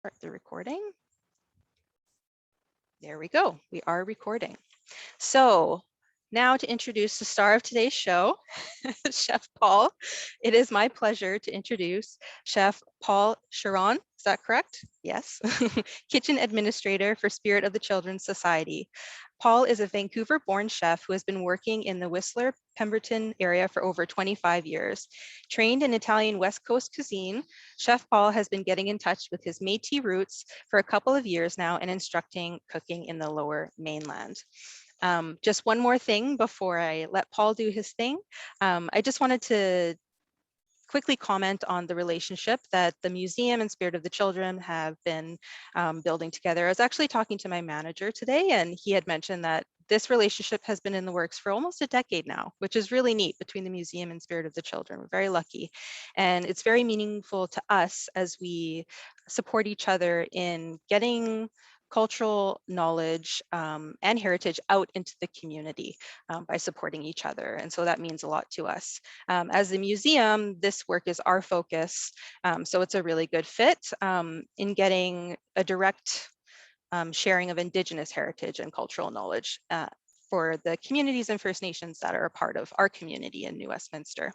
Start the recording. There we go. We are recording. So now to introduce the star of today's show, Chef Paul. It is my pleasure to introduce Chef Paul Charon. Is that correct? Yes. Kitchen administrator for Spirit of the Children's Society. Paul is a Vancouver-born chef who has been working in the Whistler, Pemberton area for over 25 years. Trained in Italian West Coast cuisine, Chef Paul has been getting in touch with his Métis roots for a couple of years now and instructing cooking in the Lower Mainland. Just one more thing before I let Paul do his thing. I just wanted to quickly comment on the relationship that the museum and Spirit of the Children have been building together. I was actually talking to my manager today, and he had mentioned that this relationship has been in the works for almost a decade now, which is really neat between the museum and Spirit of the Children. We're very lucky. And it's very meaningful to us as we support each other in getting cultural knowledge and heritage out into the community by supporting each other. And so that means a lot to us. As a museum, this work is our focus. So it's a really good fit in getting a direct sharing of Indigenous heritage and cultural knowledge for the communities and First Nations that are a part of our community in New Westminster.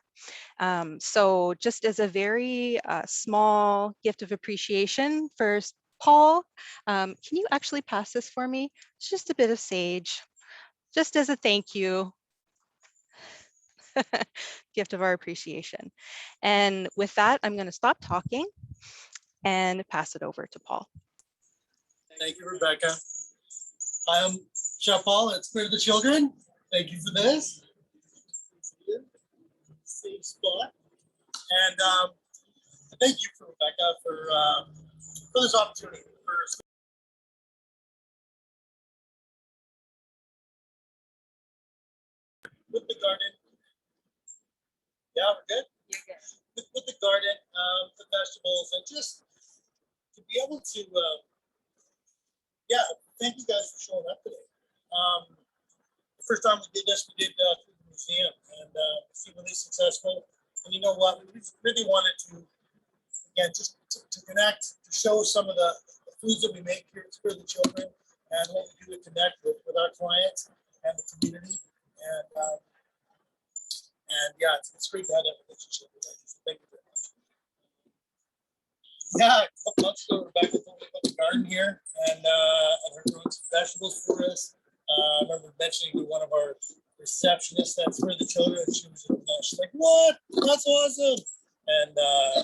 So just as a very small gift of appreciation for Paul, can you actually pass this for me? It's just a bit of sage, just as a thank you. Gift of our appreciation. And with that, I'm going to stop talking and pass it over to Paul. Thank you, Rebecca. I'm Chef Paul at Spirit of the Children. Thank you for this. Same spot. And thank you, for Rebecca, for this opportunity. With the garden. Yeah, we're good? You're good. With the garden, the vegetables, and just to be able to, thank you guys for showing up today. The first time we did this, we did through the museum, and it's been really successful. And you know what? We really wanted to, again, just to connect, to show some of the foods that we make here at Spirit of the Children and what we do to connect with our clients and the community. And yeah, it's great to have that relationship with you. So thank you very much. Yeah, a couple months ago, Rebecca told me about the garden here and her growing some vegetables for us. I remember mentioning to one of our receptionists that's for the children, and she's like, "What? That's awesome!" And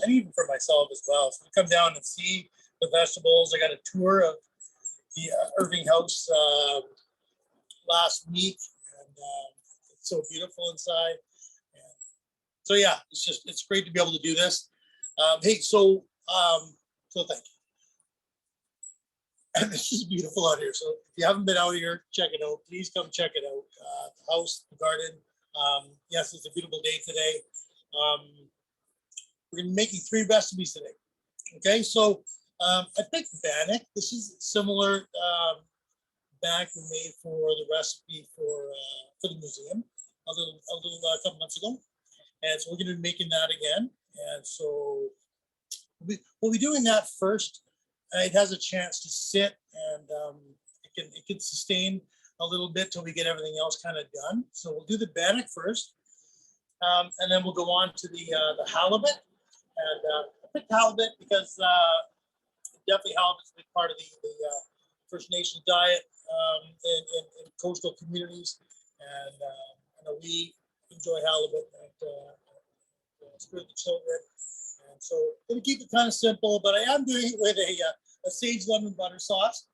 even for myself as well. So we come down and see the vegetables. I got a tour of the Irving House last week, and it's so beautiful inside. And so yeah, it's great to be able to do this. So thank you. And it's just beautiful out here. So if you haven't been out here, check it out. Please come check it out. The house, the garden. Yes, it's a beautiful day today. We're gonna be making 3 recipes today. Okay, so I picked Bannock. This is similar Bannock we made for the recipe for the museum a couple months ago, and so we're gonna be making that again. And so we'll be doing that first. It has a chance to sit, and it can sustain a little bit till we get everything else kind of done. So we'll do the Bannock first, and then we'll go on to the halibut. And I picked halibut because definitely halibut's a big part of the First Nation diet in coastal communities, and I know we enjoy halibut at Spirit of the Children. And so I'm going to keep it kind of simple, but I am doing it with a sage lemon butter sauce.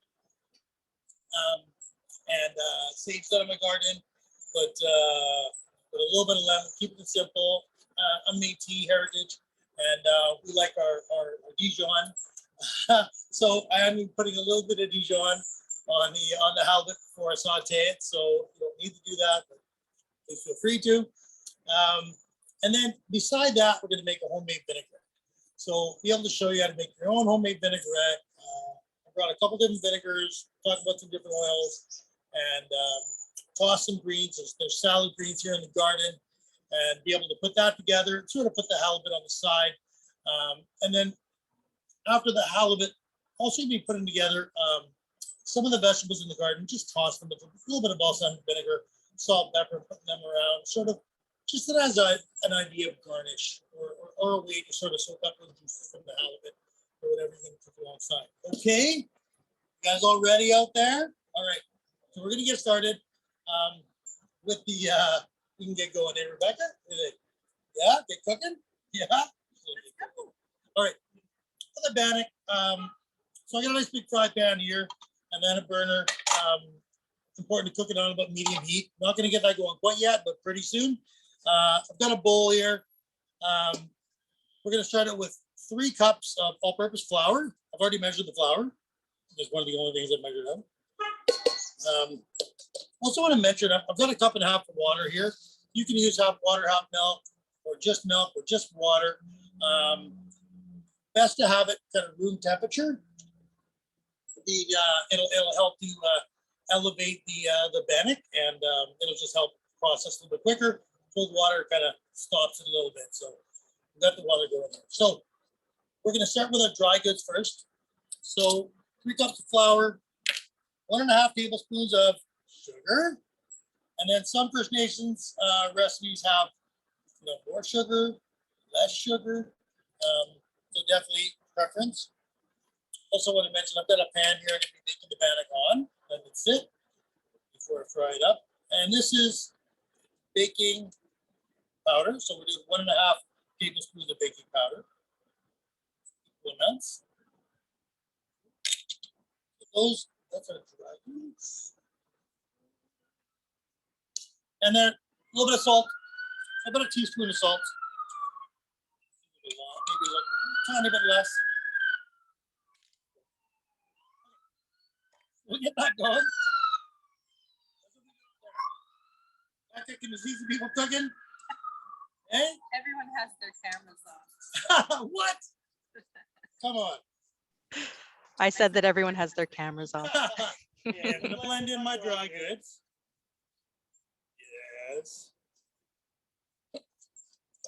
And sage done in my garden, but with a little bit of lemon, keeping it simple. I'm Métis heritage, and we like our Dijon. So I am putting a little bit of Dijon on the halibut before I saute it. So you don't need to do that, but please feel free to. And then beside that, we're going to make a homemade vinaigrette. So be able to show you how to make your own homemade vinaigrette. I brought a couple different vinegars, talk about some different oils, and toss some greens. There's salad greens here in the garden, and be able to put that together, sort of put the halibut on the side. And then after the halibut also be putting together some of the vegetables in the garden, just toss them with a little bit of balsamic vinegar, salt, pepper, putting them around, sort of just as an idea of garnish or a way to sort of soak up the juices from the halibut or whatever you can cook alongside. Okay, you guys all ready out there? All right, so we're gonna get started with the, we can get going there, Rebecca. Yeah, get cooking? Yeah. All right, for the bannock, so I got a nice big fry pan here and then a burner. It's important to cook it on about medium heat. Not gonna get that going quite yet, but pretty soon. I've got a bowl here. We're gonna start it with 3 cups of all-purpose flour. I've already measured the flour. It's one of the only things I measured out. Also want to mention, I've got a cup and a half of water here. You can use half water, half milk, or just water. Best to have it kind of room temperature. It'll help you elevate the bannock, and it'll just help process a little bit quicker. Cold water kind of stops it a little bit. So we've got the water going there. So we're going to start with our dry goods first. So 3 cups of flour, 1.5 tablespoons of sugar, and then some First Nations recipes have more sugar, less sugar. So definitely preference. Also want to mention I've got a pan here and I'm making the bannock on. Let it sit before I fry it up. And this is baking powder. So we're doing 1.5 tablespoons of baking powder. Equal amounts. That's our dry goods. And then a little bit of salt, about a teaspoon of salt. Maybe a tiny bit less. We'll get that going. That cooking is easy, people cooking. Hey? Everyone has their cameras on. What? Come on. I said that everyone has their cameras on. Yeah, I'm gonna blend in my dry goods. Yes.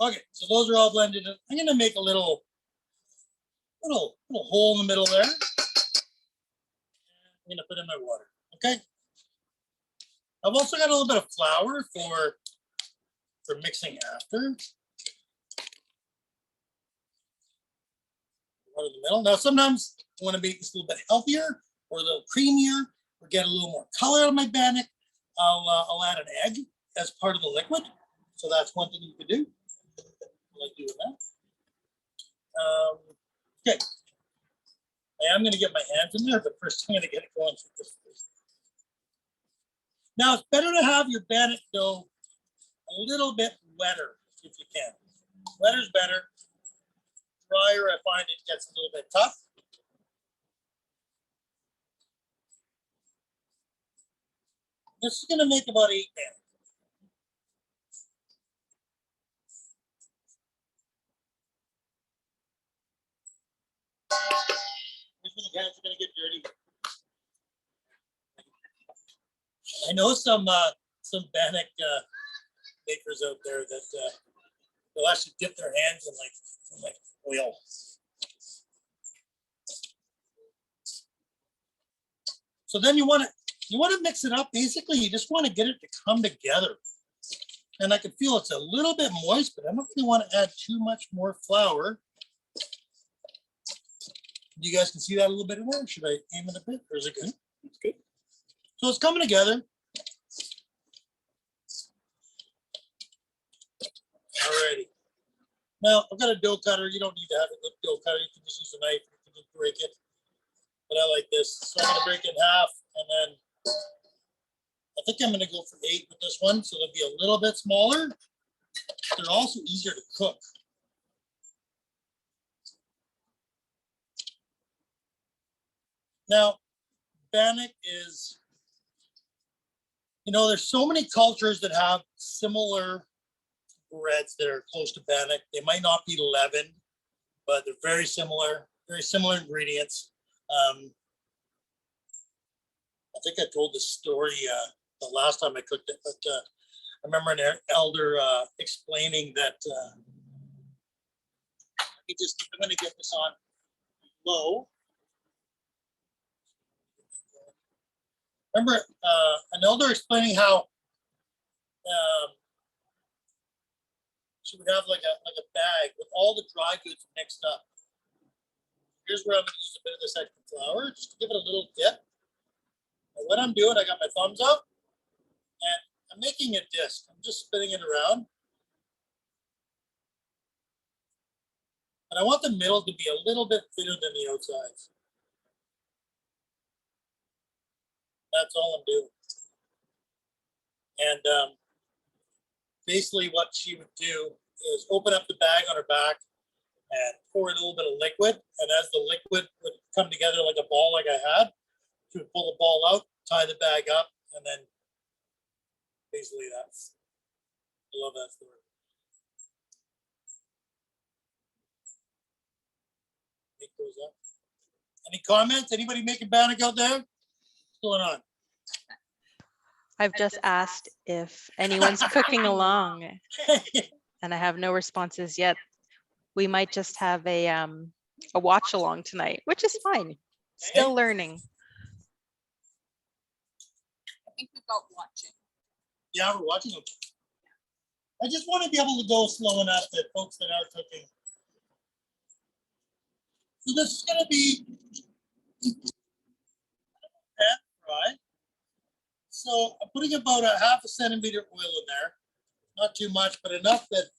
Okay, so those are all blended in. I'm gonna make a little hole in the middle there. I'm gonna put in my water. Okay. I've also got a little bit of flour for mixing after. Water in the middle. Now sometimes I want to make this a little bit healthier or a little creamier or get a little more color out of my bannock. I'll add an egg as part of the liquid. So that's one thing you can do. I like doing that. Okay. I am going to get my hands in there, but first I'm going to get it going through this first. Now it's better to have your bannock dough a little bit wetter if you can. Wetter's better. Drier, I find it gets a little bit tough. This is going to make about 8 bannocks. Here's when the hands are going to get dirty. I know some bannock makers out there that they'll actually dip their hands in like oil. So then you want to mix it up. Basically, you just want to get it to come together. And I can feel it's a little bit moist, but I don't really want to add too much more flour. You guys can see that a little bit in there. Should I aim it a bit, or is it good? It's good. So it's coming together. Alrighty. Now I've got a dough cutter. You don't need to have a dough cutter. You can just use a knife. You can just break it. But I like this. So I'm going to break it in half, and then I think I'm going to go for 8 with this one. So they'll be a little bit smaller. They're also easier to cook. Now, bannock is, there's so many cultures that have similar breads that are close to bannock. They might not be leavened, but they're very similar ingredients. I think I told this story the last time I cooked it, but I remember an elder explaining that I'm going to get this on low. remember an elder explaining how she would have like a bag with all the dry goods mixed up. Here's where I'm going to use a bit of this extra flour just to give it a little dip. And what I'm doing, I got my thumbs up and I'm making a disc. I'm just spinning it around. And I want the middle to be a little bit thinner than the outsides. That's all I'm doing. And basically what she would do is open up the bag on her back and pour in a little bit of liquid. And as the liquid would come together like a ball like I had, she would pull the ball out, tie the bag up, and then basically that's, I love that story. Make those up. Any comments? Anybody making bannock out there? What's going on? I've just asked if anyone's cooking along, and I have no responses yet. We might just have a watch along tonight, which is fine. Still learning. I think we got watching. Yeah, we're watching them. I just want to be able to go slow enough that folks that are cooking. So this is going to be pan fried. So I'm putting about a ½ centimeter oil in there. Not too much, but enough that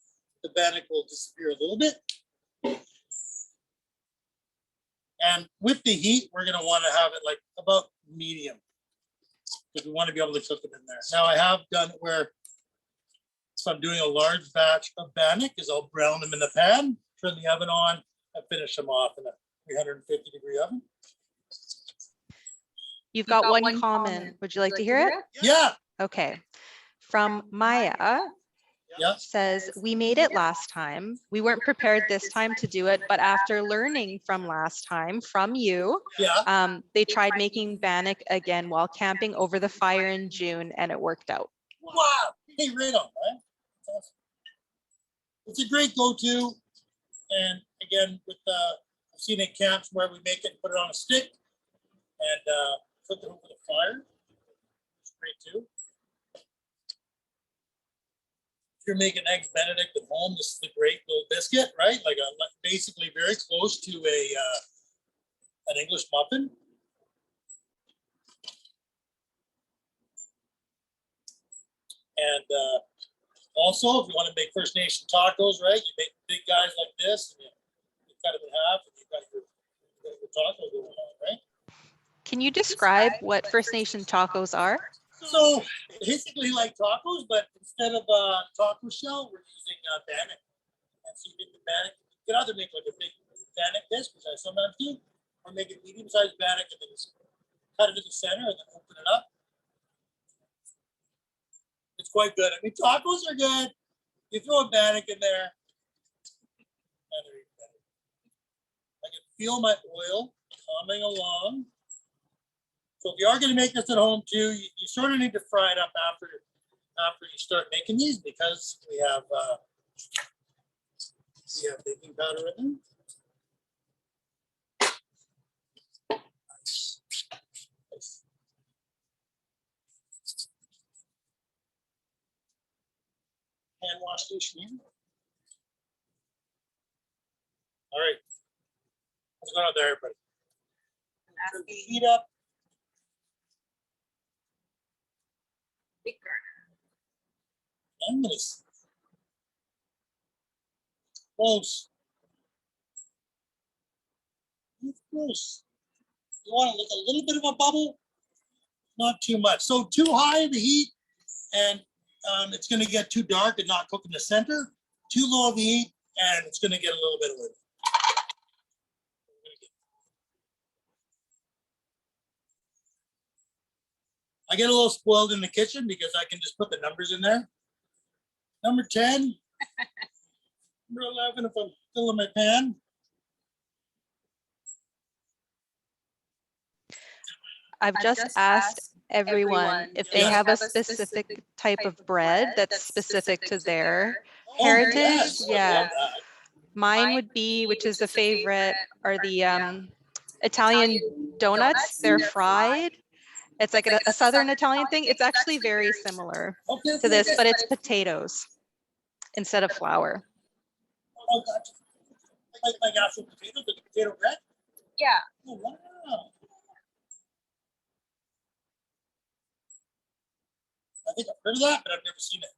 the bannock will disappear a little bit. And with the heat, we're going to want to have it like about medium, because we want to be able to cook it in there. Now I have done it where, if I'm doing a large batch of bannock, is I'll brown them in the pan, turn the oven on, and finish them off in a 350-degree oven. You've got one comment. Would you like to hear it? Yeah. Okay. From Maya. Yeah. Says, we made it last time. We weren't prepared this time to do it, but after learning from last time from you, Yeah. they tried making bannock again while camping over the fire in June, and it worked out. Wow. Hey, right on, right? Awesome. It's a great go-to. And again, with I've seen at camps where we make it and put it on a stick and cook it over the fire. It's great too. If you're making eggs Benedict at home, this is a great little biscuit, right? Like basically very close to an English muffin. And also, if you want to make First Nation tacos, right? You make big guys like this, and you cut them in half, and you've got your taco going on, right? Can you describe what First Nation tacos are? So basically like tacos, but instead of taco shell, we're using bannock. And so you get the bannock. You can either make like a big bannock disc, which I sometimes do, or make a medium-sized bannock and then just cut it to the center and then open it up. It's quite good. I mean, tacos are good. You throw a bannock in there, and they're even better. I can feel my oil coming along. So if you are going to make this at home too, you sort of need to fry it up after you start making these, because we have baking powder in them. Nice. Nice. Hand wash station here. All right. What's going on there, everybody? Turn the heat up. I'm gonna close. It's close. You want to look a little bit of a bubble, not too much. So too high the heat, and it's going to get too dark and not cook in the center. Too low the heat, and it's going to get a little bit of it. I get a little spoiled in the kitchen because I can just put the numbers in there. Number 10, number 11 if I'm filling my pan. I've just asked everyone if they have a specific type of bread that's specific to their heritage. Yes, I Yeah. love that. Mine would be, which is a favorite, are the Italian donuts. They're fried. It's like a Southern Italian thing. It's actually very similar Okay. to this, but it's potatoes instead of flour. Oh, gotcha. Like actual potatoes, like the potato bread? Yeah. Oh, wow. I think I've heard of that, but I've never seen it.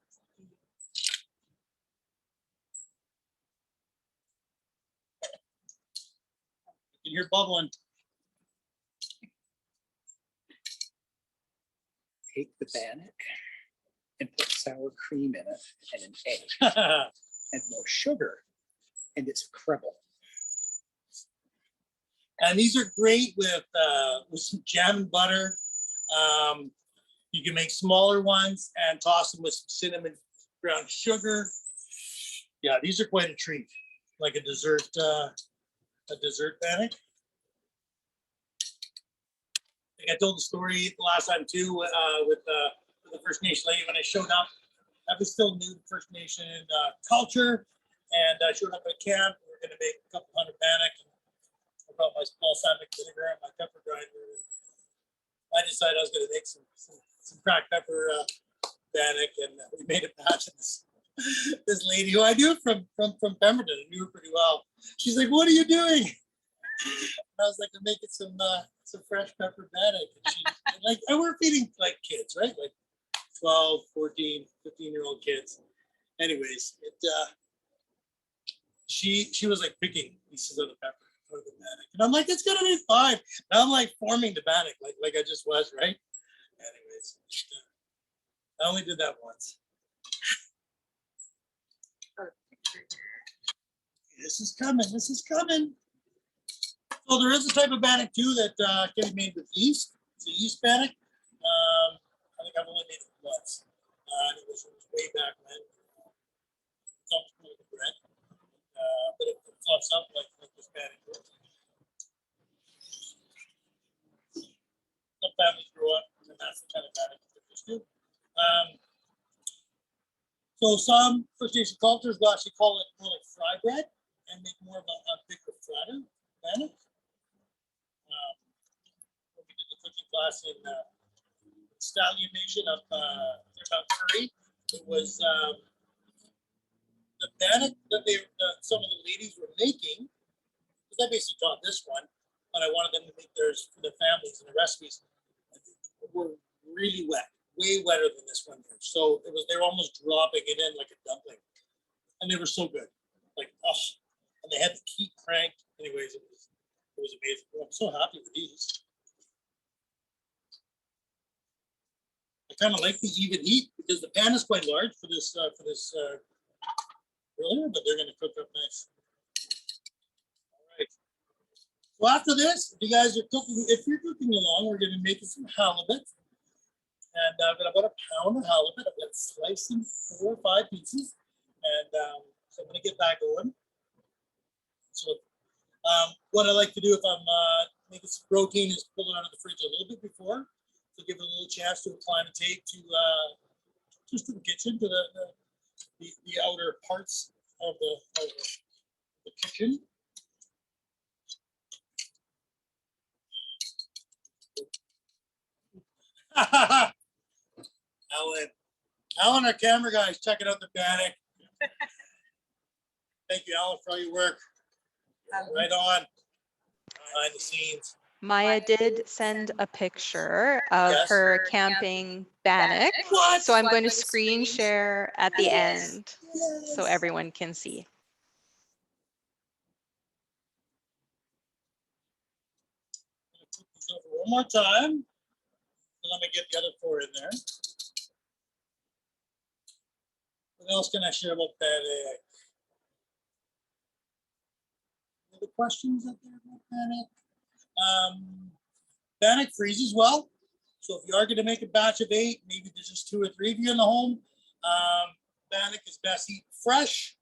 You can hear bubbling. Take the bannock and put sour cream in it and an egg and more sugar, and it's a cribble. And these are great with some jam and butter. You can make smaller ones and toss them with some cinnamon brown sugar. Yeah, these are quite a treat, like a dessert bannock. I think I told the story last time too with the First Nation lady when I showed up. I was still new to First Nation culture, and I showed up at camp. We were going to make a couple hundred bannock. I brought my balsamic vinegar and my pepper grinder. I decided I was going to make some cracked pepper bannock, and we made a batch of this. This lady who I knew from Pemberton, I knew her pretty well. She's like, "What are you doing?" I was like, "I'm making some fresh pepper bannock." And we're feeding like kids, right? Like 12, 14, 15-year-old kids. Anyways, she was like picking pieces of the pepper out of the bannock, and I'm like, "It's gonna be fine." Now I'm like forming the bannock like I just was, right? Anyways, I only did that once. This is coming. This is coming. So there is a type of bannock too that can be made with yeast. It's a yeast bannock. I think I've only made it once. It was way back when. It's almost like a bread, but it fluffs up like this bannock. Some families grow up, and that's the kind of bannock that they're used to. So some First Nation cultures will actually call it more like fry bread and make more of a bigger, flatter bannock. When we did the cooking class in Stallion Nation up near Mount Curry, it was the bannock that some of the ladies were making, because I basically taught this one, but I wanted them to make theirs for their families, and the recipes were really wet, way wetter than this one here. So they were almost dropping it in like a dumpling, and they were so good, like and they had the heat cranked. Anyways, it was amazing. I'm so happy with these. I kind of like the even heat because the pan is quite large for this earlier, but they're going to cook up nice. All right. So after this, if you guys are cooking, if you're cooking along, we're going to be making some halibut. And I've got about a pound of halibut. I've got sliced in 4 or 5 pieces. And so I'm going to get that going. So what I like to do if I'm making some protein is pull it out of the fridge a little bit before to give it a little chance to acclimatate to just to the kitchen, to the outer parts of the kitchen. Alan, our camera guy, is checking out the bannock. Thank you, Alan, for all your work. Right on behind the scenes. Maya did send a picture of Yes. her camping bannock. What? So I'm going to screen share at the end Yes. so everyone can see. Put these over one more time. And let me get the other 4 in there. What else can I share about bannock? Any questions out there about bannock? Bannock freezes well. So if you are going to make a batch of 8, maybe there's just 2 or 3 of you in the home. Bannock is best eaten fresh.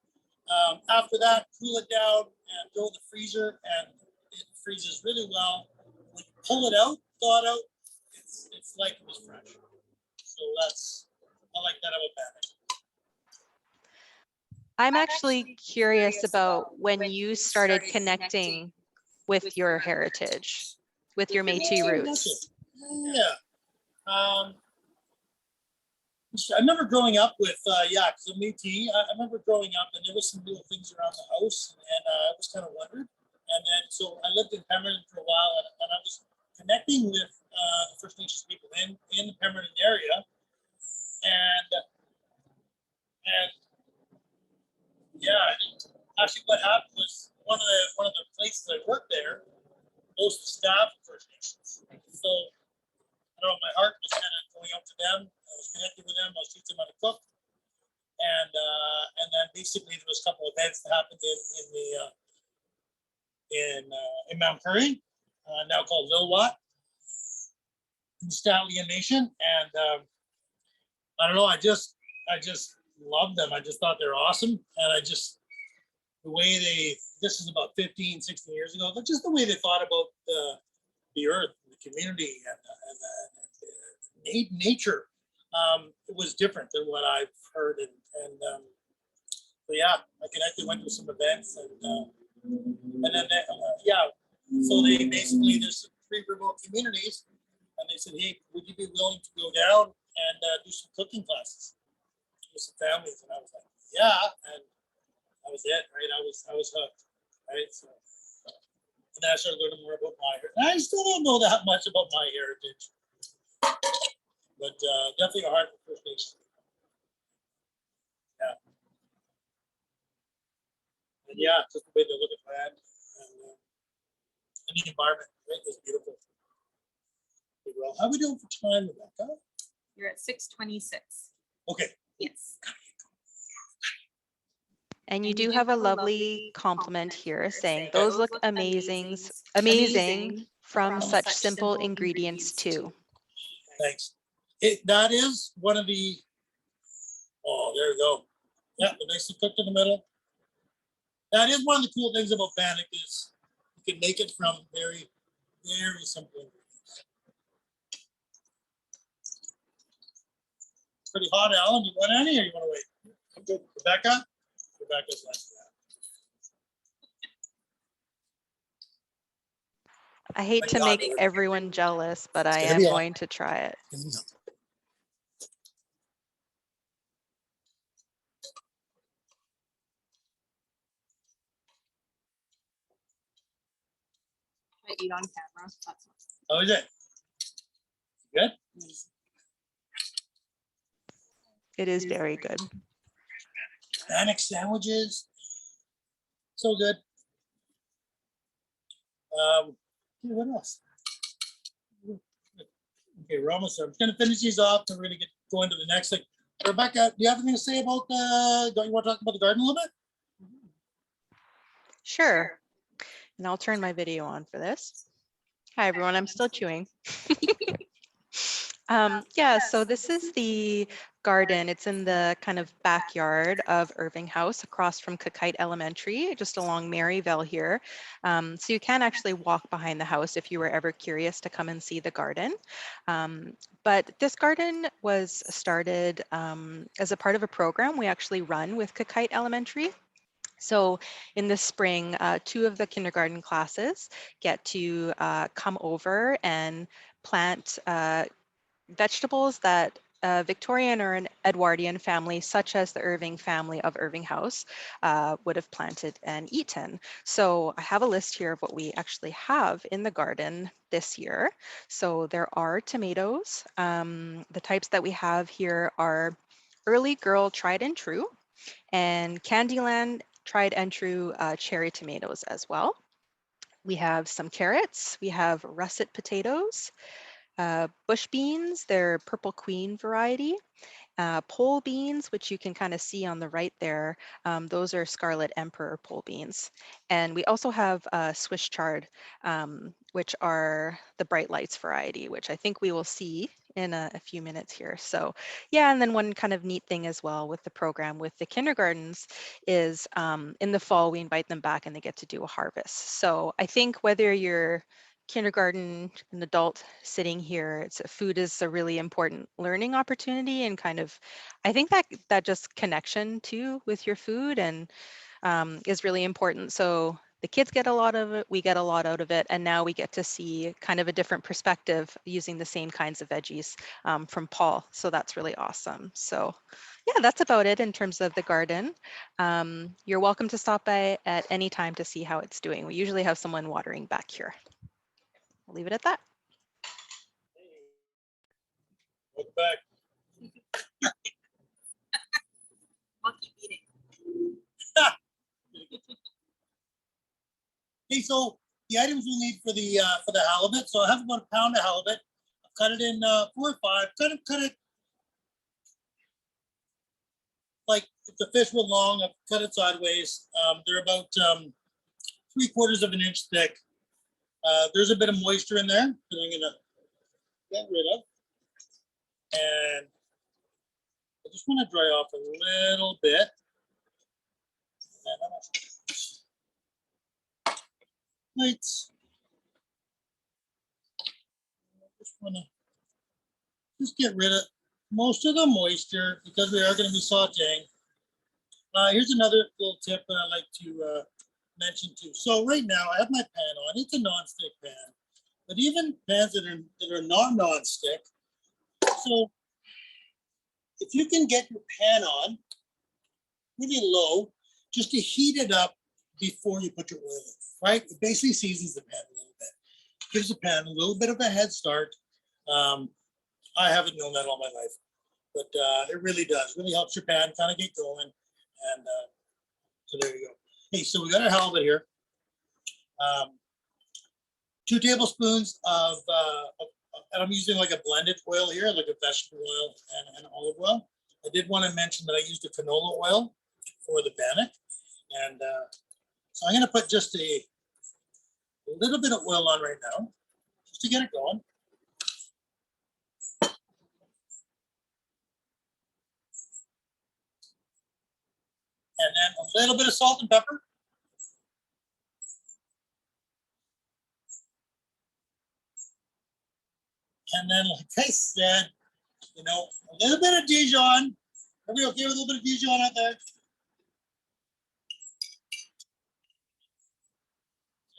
After that, cool it down and throw in the freezer, and it freezes really well. When you pull it out, thaw it out, it's like it was fresh. So I like that about bannock. I'm actually curious about when you started connecting with your heritage, with your Métis roots. Yeah. Um, I remember growing up with, because I'm Métis. I remember growing up and there was some little things around the house, and I was kind of wondered. And then, so I lived in Pemberton for a while, and I was connecting with the First Nations people in the Pemberton area, and yeah, actually, what happened was one of the places I worked there, most of the staff were First Nations. So I don't know, my heart was kind of going out to them. I was connected with them. I was teaching them how to cook, and then basically there was a couple of events that happened in Mount Currie, now called Lilwat, in the Stallion Nation, and I don't know. I just loved them. I just thought they're awesome, and the way this is about 15, 16 years ago, but just the way they thought about the earth, the community, and nature, it was different than what I've heard. And so yeah, I connected, went to some events, and then so they basically, there's some 3 remote communities, and they said, hey, would you be willing to go down and do some cooking classes with some families? And I was like, yeah, and that was it, right? I was hooked, right? So, and then I started learning more about my heritage. I still don't know that much about my heritage, but definitely a heart for First Nations. Yeah. And yeah, just the way they look at land and the environment, right, is beautiful. Well, how are we doing for time, Rebecca? You're at 6:26. Okay. Yes. And you do have a lovely compliment here saying, those look amazing from such simple ingredients too. Thanks. That is one of the, oh, there we go. Yeah, the nicely cooked in the middle. That is one of the cool things about Bannock is you can make it from very, very simple ingredients. Pretty hot, Alan. You want any or you want to wait? I'm good. Rebecca? Rebecca's like that. I hate to make everyone jealous, but I am going to try it. I eat on camera. That's How is it? Good? It is very good. Bannock sandwiches. So good. What else? Okay, we're almost there. I'm going to finish these off and we're going to get going to the next thing. Rebecca, do you have anything to say about don't you want to talk about the garden a little bit? Sure. And I'll turn my video on for this. Hi, everyone. I'm still chewing. Yeah, so this is the garden. It's in the kind of backyard of Irving House across from Cookite Elementary, just along Maryville here. So you can actually walk behind the house if you were ever curious to come and see the garden. But this garden was started as a part of a program we actually run with Cookite Elementary. So in the spring, 2 of the kindergarten classes get to come over and plant vegetables that a Victorian or an Edwardian family, such as the Irving family of Irving House, would have planted and eaten. So I have a list here of what we actually have in the garden this year. So there are tomatoes. The types that we have here are Early Girl Tried and True and Candyland Tried and True cherry tomatoes as well. We have some carrots. We have russet potatoes. Bush beans, they're Purple Queen variety. Pole beans, which you can kind of see on the right there, those are Scarlet Emperor pole beans. And we also have Swiss chard, which are the Bright Lights variety, which I think we will see in a few minutes here. So yeah, and then one kind of neat thing as well with the program with the kindergartens is in the fall, we invite them back and they get to do a harvest. So I think whether you're kindergarten, an adult sitting here, food is a really important learning opportunity and kind of, I think that just connection too with your food and is really important. So the kids get a lot of it, we get a lot out of it, and now we get to see kind of a different perspective using the same kinds of veggies from Paul. So that's really awesome. So yeah, that's about it in terms of the garden. You're welcome to stop by at any time to see how it's doing. We usually have someone watering back here. I'll leave it at that. Welcome back. Monkey eating. Okay, so the items we'll need for the halibut. So I have about a pound of halibut. I've cut it in 4 or 5. Cut it like if the fish were long. I've cut it sideways. They're about 3/4 of an inch thick. There's a bit of moisture in there that I'm gonna get rid of, and I just want to dry off a little bit. Lights. Just want to get rid of most of the moisture because we are going to be sauteing. Here's another little tip that I like to mention too. So right now I have my pan on. It's a non-stick pan, but even pans that are not non-stick. So if you can get your pan on really low, just to heat it up before you put your oil in, right? It basically seasons the pan a little bit. Gives the pan a little bit of a head start. I haven't known that all my life, but it really does. Really helps your pan kind of get going. And so there you go. Hey, so we got our halibut here. 2 tablespoons of and I'm using like a blended oil here, like a vegetable oil and olive oil. I did want to mention that I used a canola oil for the bannock. And so I'm going to put just a little bit of oil on right now, just to get it going. And then a little bit of salt and pepper. And then, like I said, you know, a little bit of Dijon. Are we okay with a little bit of Dijon out there?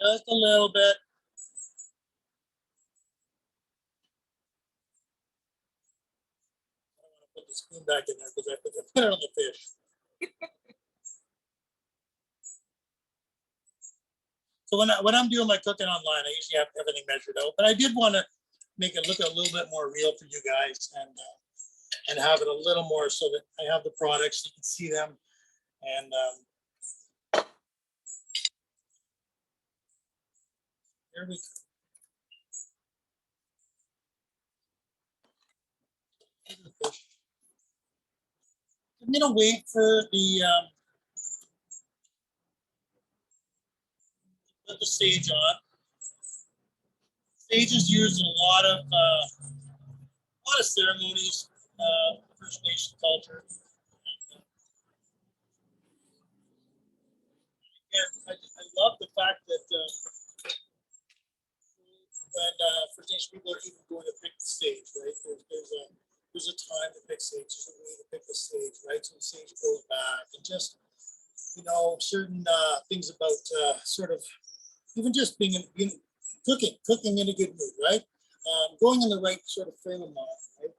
Just a little bit. I don't want to put the spoon back in there because I put it on the fish. So when I'm doing my cooking online, I usually have everything measured out. But I did want to make it look a little bit more real for you guys and have it a little more so that I have the products, you can see them. And here we go. I'm gonna wait for put the sage on. Sage is used in a lot of ceremonies, First Nation culture. And I love the fact that when First Nation people are even going to pick the sage, right? There's a time to pick sage, there's a way to pick the sage, right? So the sage goes back and just, you know, certain things about sort of even just being cooking in a good mood, right? Going in the right sort of frame of mind, right?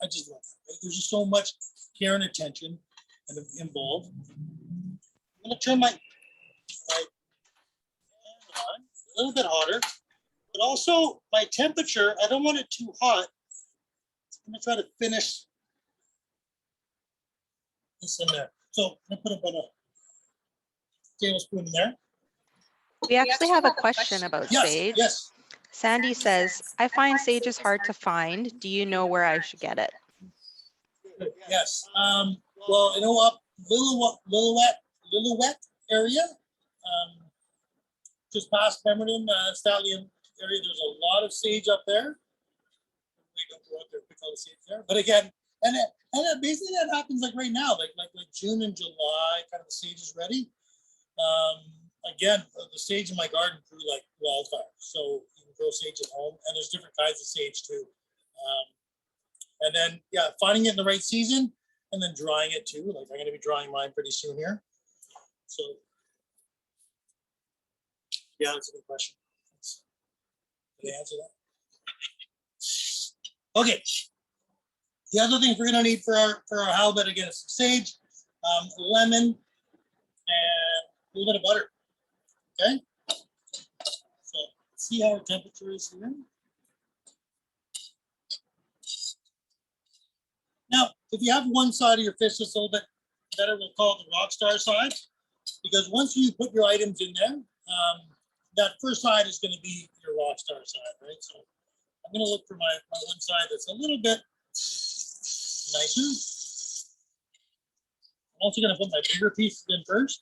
I just love that. Right? There's just so much care and attention involved. I'm gonna turn my pan on a little bit hotter, but also my temperature, I don't want it too hot. I'm gonna try to finish this in there. So I'm gonna put about a tablespoon in there. We actually have a question about Yes, sage. yes. Sandy says, I find sage is hard to find. Do you know where I should get it? Yes. Well, I know up Lillooet area, just past Pemberton, Stallion area. There's a lot of sage up there. We don't go out there pick all the sage there, but again, and basically that happens like right now, like June and July, kind of the sage is ready. Again, the sage in my garden grew like wildfire, so you can grow sage at home, and there's different kinds of sage too. And then, yeah, finding it in the right season and then drying it too. Like I'm going to be drying mine pretty soon here. So Yeah, that's a good question. Did I answer that? Okay. The other things we're gonna need for our halibut, again, is some sage, lemon, and a little bit of butter. Okay. So see how our temperature is here. Now, if you have one side of your fish that's a little bit better, we'll call it the rock star side, because once you put your items in there, that first side is going to be your rock star side, right? So I'm going to look for my one side that's a little bit nicer. I'm also going to put my bigger pieces in first.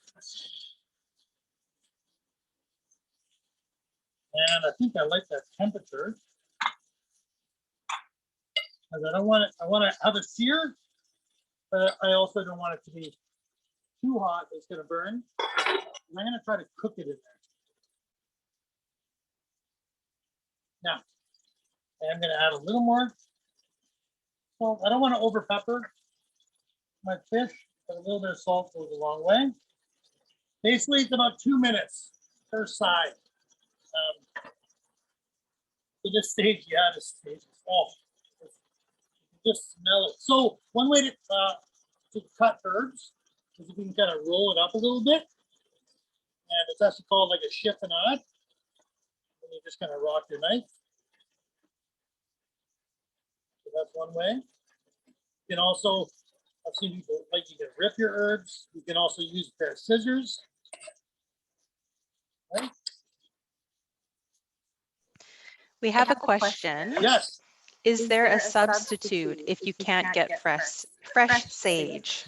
And I think I like that temperature. Because I want to have it sear, but I also don't want it to be too hot. It's going to burn. And I'm going to try to cook it in there. Now, I'm going to add a little more salt. I don't want to over pepper my fish, but a little bit of salt goes a long way. Basically, it's about 2 minutes per side. So this stage, yeah, this stage, oh, you just smell it. So one way to cut herbs is if you can kind of roll it up a little bit, and it's actually called like a chiffonade. And you just kind of rock your knife. So that's one way. You can also, I've seen people like you can rip your herbs. You can also use a pair of scissors. Right? We have a question. Yes. Is there a substitute if you can't get fresh sage?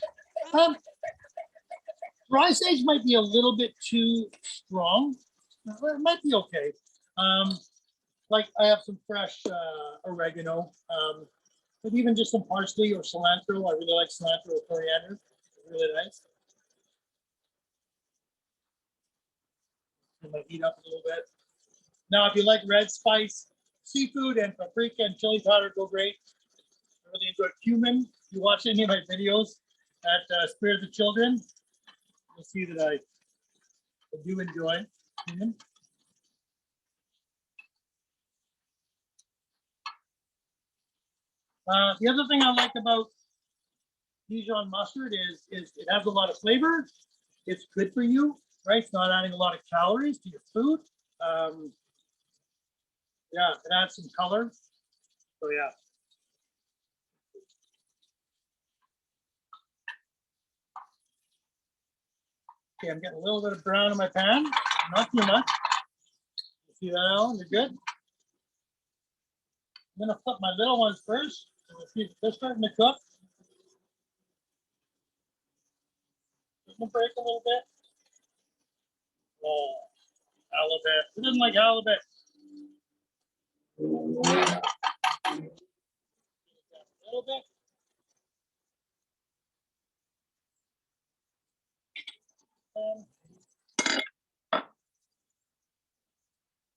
Dry sage might be a little bit too strong. It might be okay. Like I have some fresh oregano, but even just some parsley or cilantro. I really like cilantro or coriander. It's really nice. It might heat up a little bit. Now, if you like red spice, seafood and paprika and chili powder go great. I really enjoy cumin. If you watch any of my videos at Spirit of the Children, you'll see that I do enjoy cumin. The other thing I like about Dijon mustard is it has a lot of flavor. It's good for you, right? It's not adding a lot of calories to your food. Yeah, it adds some color. So yeah. Okay, I'm getting a little bit of brown in my pan, not too much. You see that, Alan? You're good. I'm gonna flip my little ones first. So we'll see if they're starting to cook. Let them break a little bit. Oh, halibut. Who doesn't like halibut? A little bit.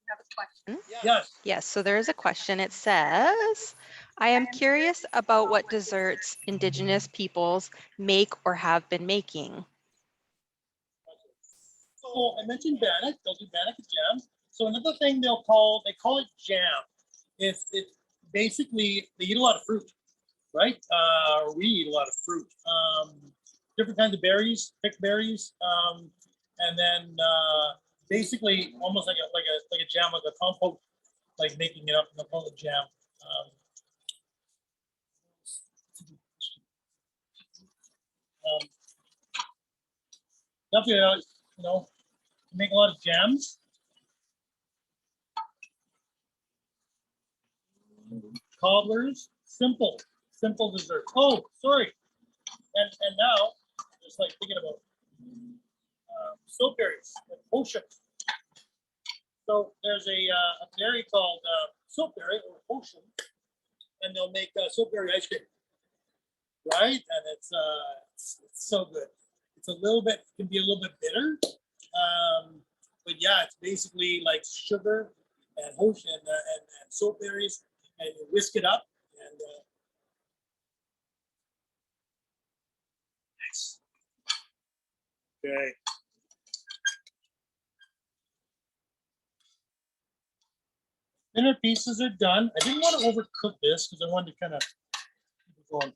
Have a question. Yes. Yes, so there is a question. It says, I am curious about what desserts Indigenous peoples make or have been making. So I mentioned bannock. They'll do bannock and jam. So another thing they call it jam. It's basically they eat a lot of fruit, right? Or we eat a lot of fruit. Different kinds of berries, picked berries, and then basically almost like a jam, like a compote, like making it up, and they'll call it jam. Definitely, you know, make a lot of jams. Cobblers, simple desserts. Oh, sorry. And now, just like thinking about soap berries, like potions. So there's a berry called soapberry or potion, and they'll make soapberry ice cream, right? And it's so good. It's a little bit, can be a little bit bitter, but yeah, it's basically like sugar and potion and soap berries, and you whisk it up and. Nice. Okay. Thinner pieces are done. I didn't want to overcook this because I wanted to kind of keep it going.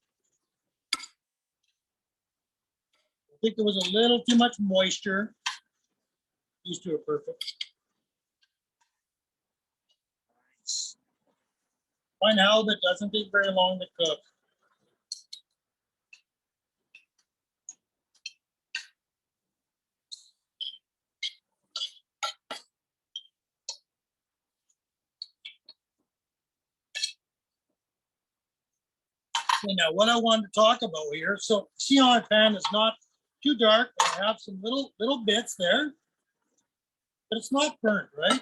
I think there was a little too much moisture. These two are perfect. Fine halibut doesn't take very long to cook. Okay, now what I wanted to talk about here, so see how my pan is not too dark. I have some little bits there, but it's not burnt, right?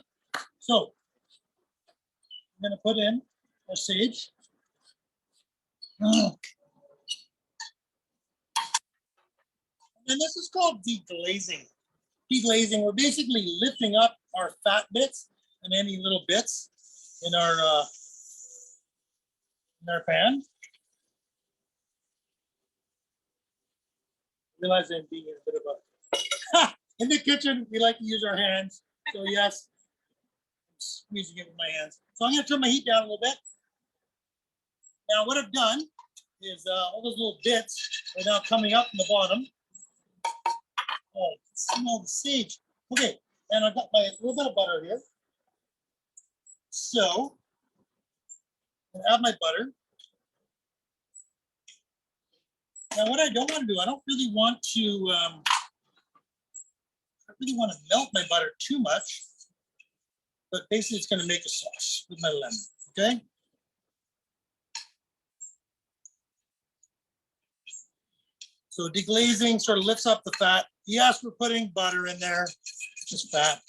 So I'm gonna put in our sage. And this is called deglazing. Deglazing, we're basically lifting up our fat bits and any little bits in our pan. Realize I'm being a bit of a in the kitchen. We like to use our hands, so yes, I'm squeezing it with my hands. So I'm going to turn my heat down a little bit. Now, what I've done is all those little bits are now coming up in the bottom. Oh, smell the sage. Okay, and I've got my little bit of butter here. So I'm gonna add my butter. Now, what I don't want to do, I don't really want to melt my butter too much, but basically it's going to make a sauce with my lemon. Okay. So deglazing sort of lifts up the fat. Yes, we're putting butter in there, just fat.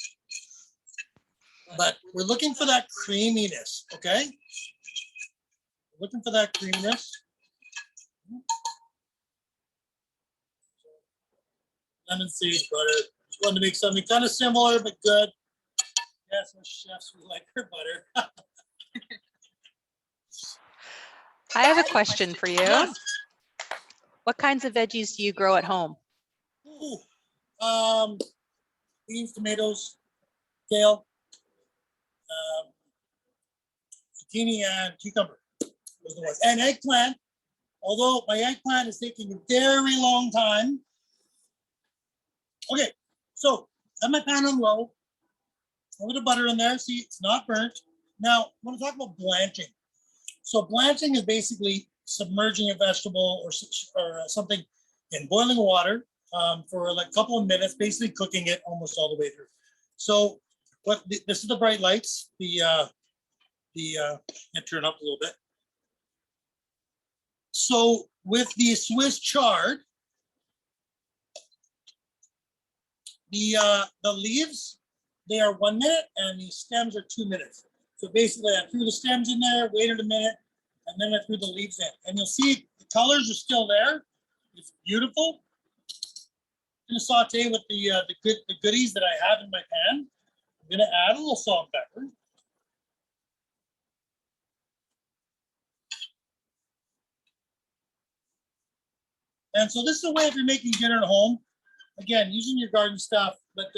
But we're looking for that creaminess, okay? We're looking for that creaminess. Lemon sage butter. Just wanted to make something kind of similar, but good. Yes, us chefs, we like our butter. I have a question for you. Yes. What kinds of veggies do you grow at home? Ooh, beans, tomatoes, kale, zucchini, and cucumber. Those are the ones. And eggplant. Although my eggplant is taking a very long time. Okay, so I have my pan on low. A little butter in there. See, it's not burnt. Now, I want to talk about blanching. So blanching is basically submerging a vegetable or something in boiling water for like a couple of minutes, basically cooking it almost all the way through. So this is the bright lights. Turn up a little bit. So with the Swiss chard, the leaves, they are 1 minute and the stems are 2 minutes. So basically I threw the stems in there, waited a minute, and then I threw the leaves in. And you'll see the colors are still there. It's beautiful. I'm gonna saute with the goodies that I have in my pan. I'm gonna add a little salt and pepper. And so this is a way if you're making dinner at home. Again, using your garden stuff, but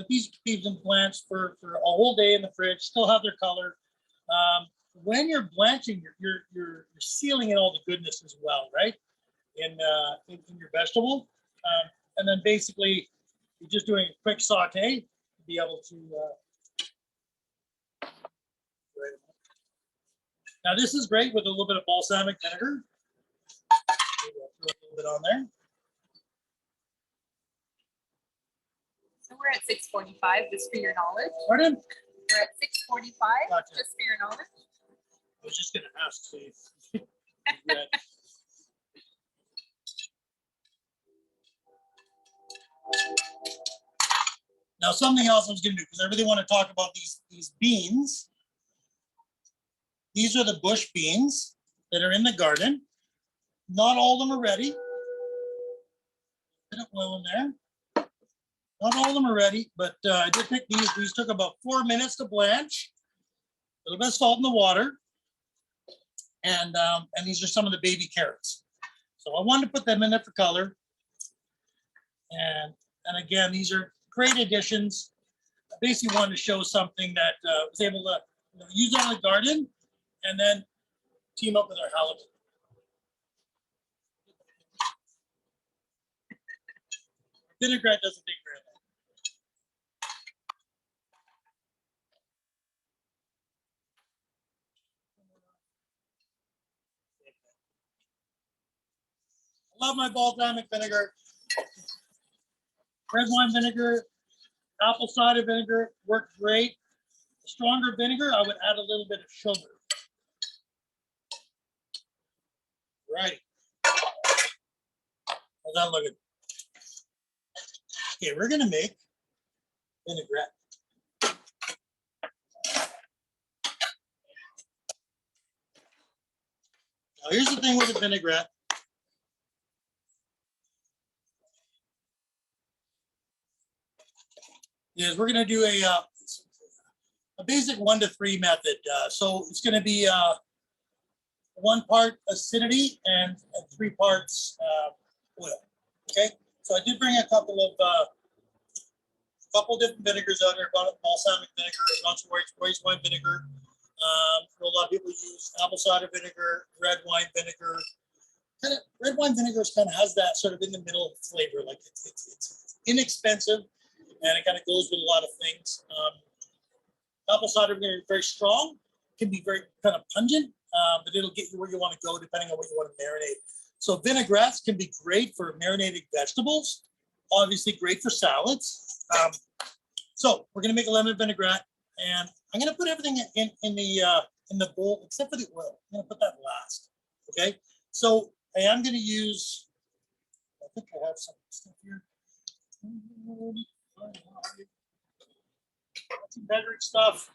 these keep them blanched for a whole day in the fridge, still have their color. When you're blanching, you're sealing in all the goodness as well, right? In your vegetable. And then basically you're just doing a quick saute to be able to now this is great with a little bit of balsamic vinegar. Maybe I'll throw a little bit on there. So we're at 6:45, just for your knowledge. Pardon? We're at 6:45, Gotcha. just for your knowledge. I was just gonna ask, Steve. Now, something else I was gonna do, because I really want to talk about these beans. These are the bush beans that are in the garden. Not all of them are ready. Bit of oil in there. Not all of them are ready, but I did pick these. These took about 4 minutes to blanch. A little bit of salt in the water. And these are some of the baby carrots. So I wanted to put them in there for color. And again, these are great additions. I basically wanted to show something that was able to use that in the garden, and then team up with our halibut. Vinaigrette doesn't take very long. I love my balsamic vinegar. Red wine vinegar, apple cider vinegar work great. Stronger vinegar, I would add a little bit of sugar. Right. How's that looking? Okay, we're gonna make vinaigrette. Now here's the thing with the vinaigrette. Is we're gonna do a basic 1 to 3 method. So it's gonna be 1 part acidity and 3 parts oil. Okay, so I did bring a couple different vinegars out here. Balsamic vinegar, lots of white wine vinegar. A lot of people use apple cider vinegar, red wine vinegar. Red wine vinegar kind of has that sort of in the middle flavor. Like it's inexpensive, and it kind of goes with a lot of things. Apple cider vinegar is very strong, can be very kind of pungent, but it'll get you where you want to go depending on what you want to marinate. So vinaigrettes can be great for marinating vegetables, obviously great for salads. So we're going to make a lemon vinaigrette, and I'm going to put everything in the bowl except for the oil. I'm going to put that last. Okay, so I am going to use. I think I have some stuff here. Some Beverage stuff.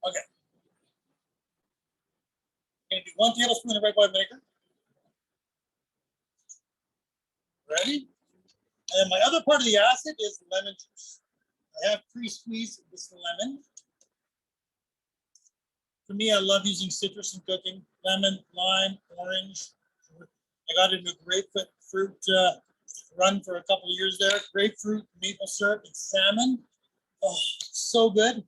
Okay. I'm going to do 1 tablespoon of red wine vinegar. Ready? And then my other part of the acid is lemon juice. I have pre-squeezed this lemon. For me, I love using citrus in cooking. Lemon, lime, orange. I got into a grapefruit run for a couple of years there. Grapefruit, maple syrup, and salmon. Oh, so good.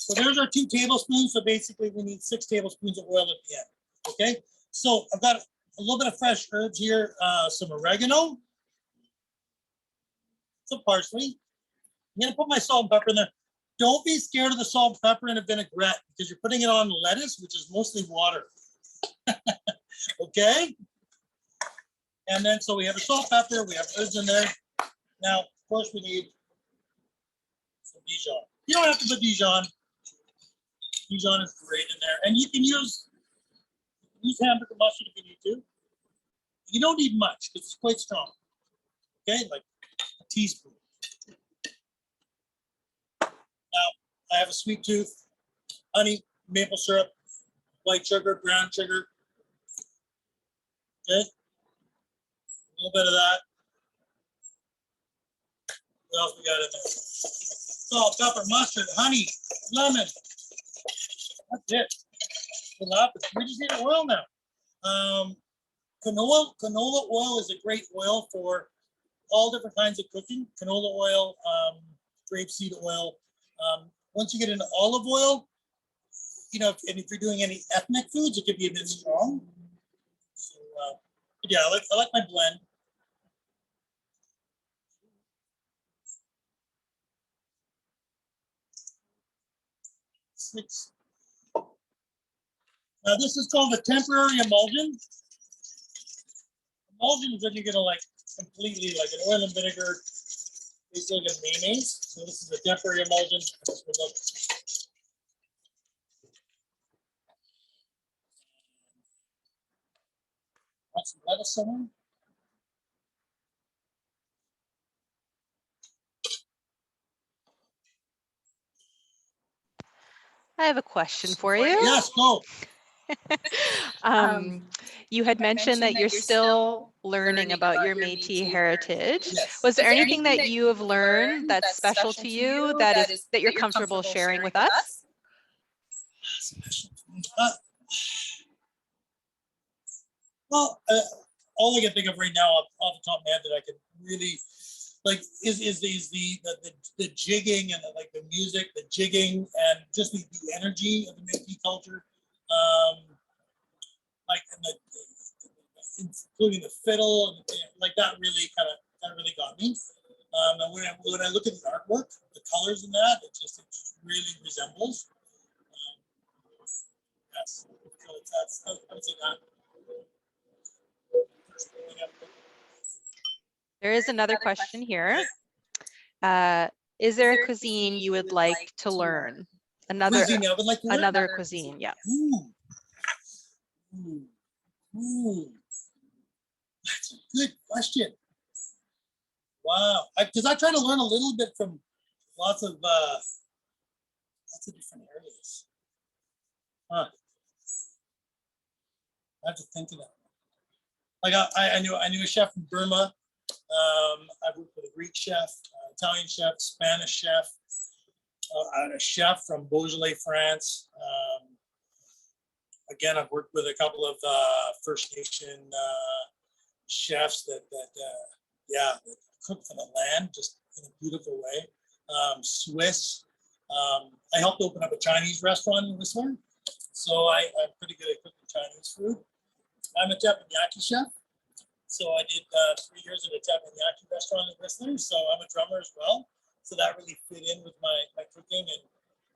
So there's our 2 tablespoons. So basically we need 6 tablespoons of oil at the end. Okay. So I've got a little bit of fresh herbs here. Some oregano. Some parsley. I'm going to put my salt and pepper in there. Don't be scared of the salt and pepper in a vinaigrette because you're putting it on lettuce, which is mostly water. Okay. And then so we have a salt, pepper, we have herbs in there. Now, of course, we need some Dijon. You don't have to put Dijon. Dijon is great in there. And you can use hamburger mustard if you need to. You don't need much because it's quite strong. Okay, like a teaspoon. Now, I have a sweet tooth, honey, maple syrup, white sugar, brown sugar. Okay, a little bit of that. What else we got in there? Salt, pepper, mustard, honey, lemon. That's it. We just need oil now. Canola oil is a great oil for all different kinds of cooking. Canola oil, grapeseed oil. Once you get into olive oil, and if you're doing any ethnic foods, it could be a bit strong. So, yeah, I like my blend. Now this is called a temporary emulsion. Emulsion is when you're gonna completely like an oil and vinegar, basically like a mayonnaise. So this is a temporary emulsion. Want some lettuce somewhere? I have a question for you. Yes, go. You had mentioned that you're still learning about your Métis heritage. Yes. Was there anything that you have learned that's special to you that you're comfortable sharing with us? Well, all I can think of right now off the top of my head that I could really like is the jigging and like the music, the jigging, and just the energy of the Métis culture, like including the fiddle, and like that really got me. And when I look at the artwork, the colors in that, it just really resembles. Yes, so that's I would say that. There is another question here. Is there a cuisine you would like to learn? Cuisine I would like to learn? Another cuisine, yeah. Ooh. That's a good question. Wow, because I try to learn a little bit from lots of different areas. Huh. I have to think of that. Like I knew a chef from Burma. I worked with a Greek chef, Italian chef, Spanish chef, a chef from Beaujolais, France. Again, I've worked with a couple of First Nation chefs that cook for the land just in a beautiful way. Swiss. I helped open up a Chinese restaurant in Whistler, so I'm pretty good at cooking Chinese food. I'm a teppanyaki chef, so I did 3 years at a teppanyaki restaurant in Whistler. So I'm a drummer as well, so that really fit in with my cooking and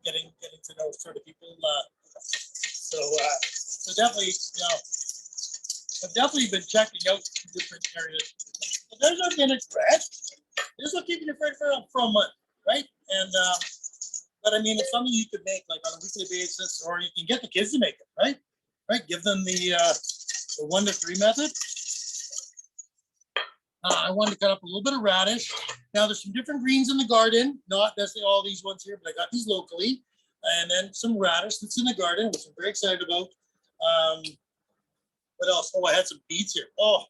getting to know sort of people. So definitely, I've definitely been checking out different areas. But there's our vinaigrette. This will keep your fridge for a month, right? And but I mean, it's something you could make like on a weekly basis, or you can get the kids to make it, right? Right? Give them the 1 to 3 method. I wanted to cut up a little bit of radish. Now there's some different greens in the garden, not necessarily all these ones here, but I got these locally. And then some radish that's in the garden, which I'm very excited about. What else? Oh, I had some beets here. Oh,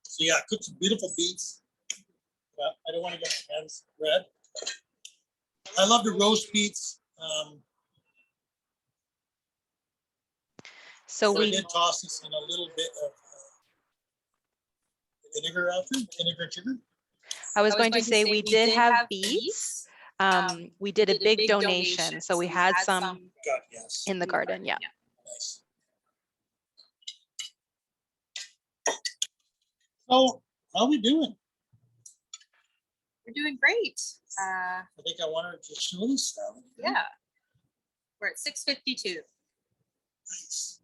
so yeah, I cooked some beautiful beets. Yeah, I don't want to get my hands red. I love to roast beets. So I did toss this in a little bit of vinegar after, vinegar and sugar. I was going to say we did have beets. We did a big donation, so we had some Yes. in the garden. Yeah. Nice. So, how are we doing? We're doing great. I think I wanted to show this salad. Yeah. We're at 6:52. Nice.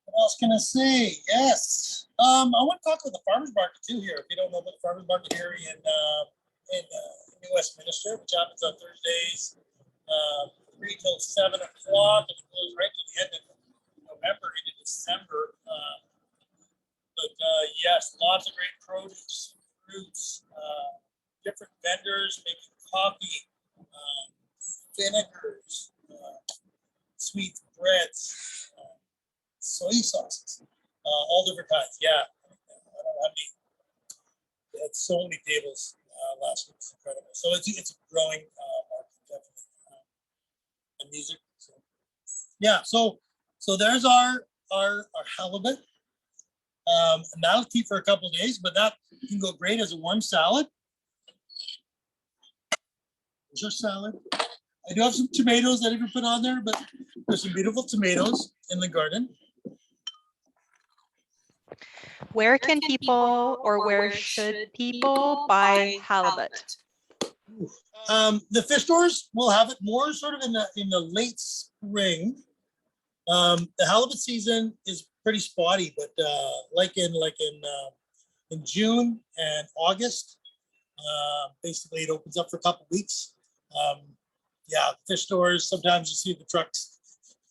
What else can I say? Yes. I want to talk about the farmers market too here. If you don't know about the farmers market here in New Westminster, which happens on Thursdays, 3 till 7 o'clock, and it goes right to the end of November into December. But yes, lots of great produce, fruits, different vendors making coffee, vinegars, sweet breads, soy sauces, all different kinds. Yeah, I don't have any. They had so many tables last week. It's incredible. So it's a growing market, definitely. And music. So. Yeah. So there's our halibut. And that'll keep for a couple of days, but that can go great as a warm salad. There's our salad. I do have some tomatoes that I can put on there, but there's some beautiful tomatoes in the garden. Where can people, or where should people buy halibut? The fish stores will have it more sort of in the late spring. The halibut season is pretty spotty, but like in June and August, basically it opens up for a couple weeks. Yeah, fish stores. Sometimes you see the trucks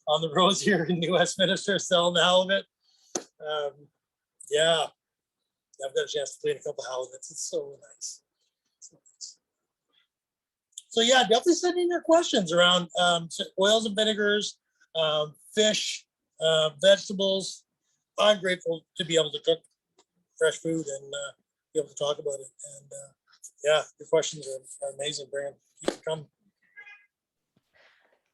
on the roads here in New Westminster selling the halibut. Yeah, I've got a chance to clean a couple halibuts. It's so nice. So nice. So yeah, definitely send in your questions around oils and vinegars, fish, vegetables. I'm grateful to be able to cook fresh food and be able to talk about it. And yeah, your questions are amazing. Bring them, keep them coming.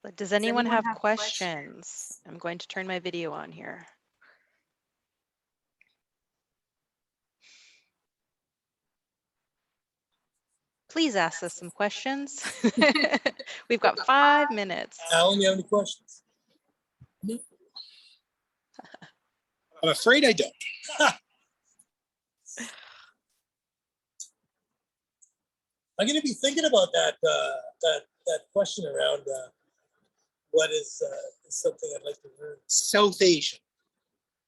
But does anyone have questions? I'm going to turn my video on here. Please ask us some questions. We've got 5 minutes. Alan, you have any questions? I'm afraid I don't. I'm going to be thinking about that question around what is something I'd like to learn. South Asian.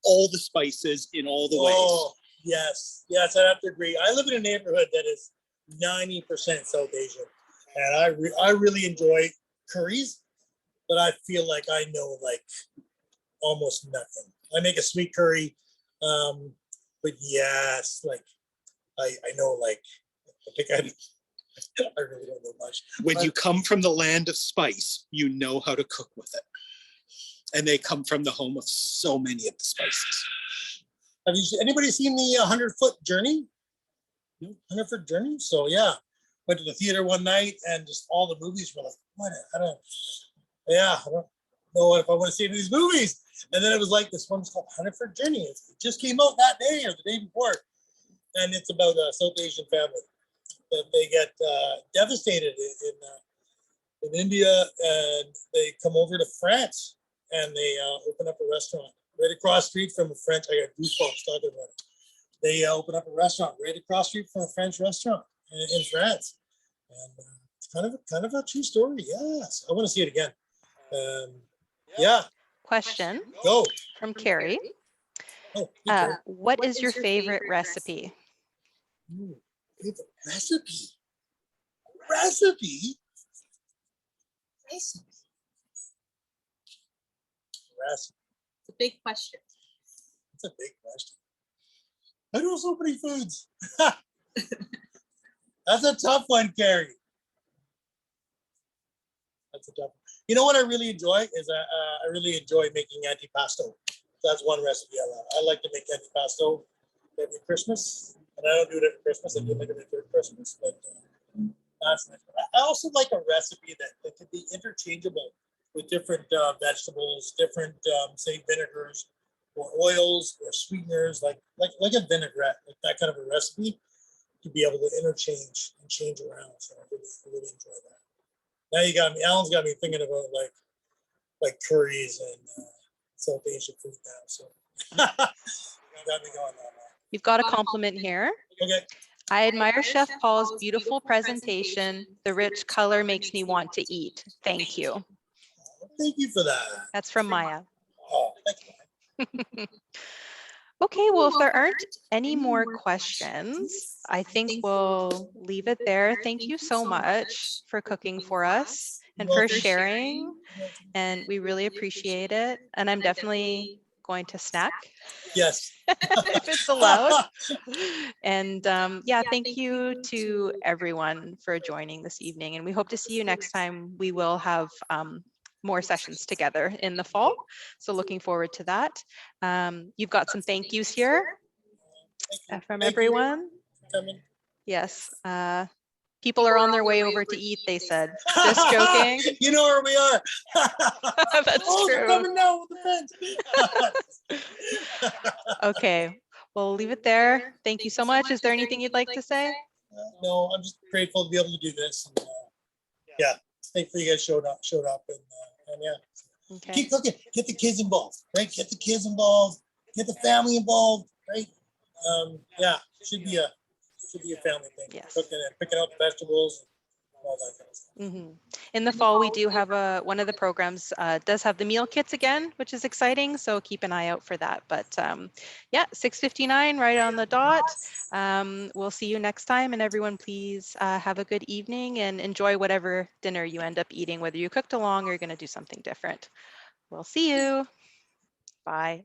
All the spices in all the Oh, ways. yes, I have to agree. I live in a neighborhood that is 90% South Asian, and I really enjoy curries, but I feel like I know like almost nothing. I make a sweet curry, but yes, like I know like I think I really don't know much. When you come from the land of spice, you know how to cook with it. And they come from the home of so many of the spices. Have anybody seen the 100-foot journey? 100-foot journey? So yeah, went to the theater one night and just all the movies were like, what? I don't know if I want to see any of these movies. And then it was like this one's called 100-foot journey. It just came out that day or the day before. And it's about a South Asian family that they get devastated in India, and they come over to France and they open up a restaurant right across the street from a French. I got goosebumps talking about it. They open up a restaurant right across the street from a French restaurant in France, and it's kind of a true story. Yes, I want to see it again. Yeah. Question Go. from Carrie. Oh, hey, Carrie. What is your favorite recipe? Ooh, favorite recipe. Recipe. It's a big question. It's a big question. I know so many foods. That's a tough one, Carrie. That's a tough one. You know what I really enjoy is I really enjoy making antipasto. That's one recipe I love. I like to make antipasto every Christmas, and I don't do it every Christmas. I do it every third Christmas, but that's nice. I also like a recipe that can be interchangeable with different vegetables, different say vinegars or oils or sweeteners, like a vinaigrette, like that kind of a recipe to be able to interchange and change around. So I really enjoy that. Now you got me. Alan's got me thinking about like curries and South Asian food now. So you got me going on that. You've got a compliment here. Okay. I admire Chef Paul's beautiful presentation. The rich color makes me want to eat. Thank you. Thank you for that. That's from Maya. Oh, thank you. Okay, well, if there aren't any more questions, I think we'll leave it there. Thank you so much for cooking for us and for sharing, and we really appreciate it. And I'm definitely going to snack. Yes. If it's allowed. And yeah, thank you to everyone for joining this evening. And we hope to see you next time. We will have more sessions together in the fall. So looking forward to that. You've got some thank yous here from everyone. Yes. People are on their way over to eat, they said. Just joking. You know where we are. That's true. Coming down with the fence. Okay, we'll leave it there. Thank you so much. Is there anything you'd like to say? No, I'm just grateful to be able to do this. And, yeah, thankful you guys showed up, and yeah. Okay. Keep cooking. Get the kids involved, right? Get the kids involved. Get the family involved, right? Yeah, should be a family thing. Yes. Cooking and picking out the vegetables, and all that kind of stuff. Mm-hmm. In the fall, we do have one of the programs does have the meal kits again, which is exciting. So keep an eye out for that. But yeah, 6:59 right on the dot. We'll see you next time. And everyone, please have a good evening and enjoy whatever dinner you end up eating, whether you cooked along or you're going to do something different. We'll see you. Bye.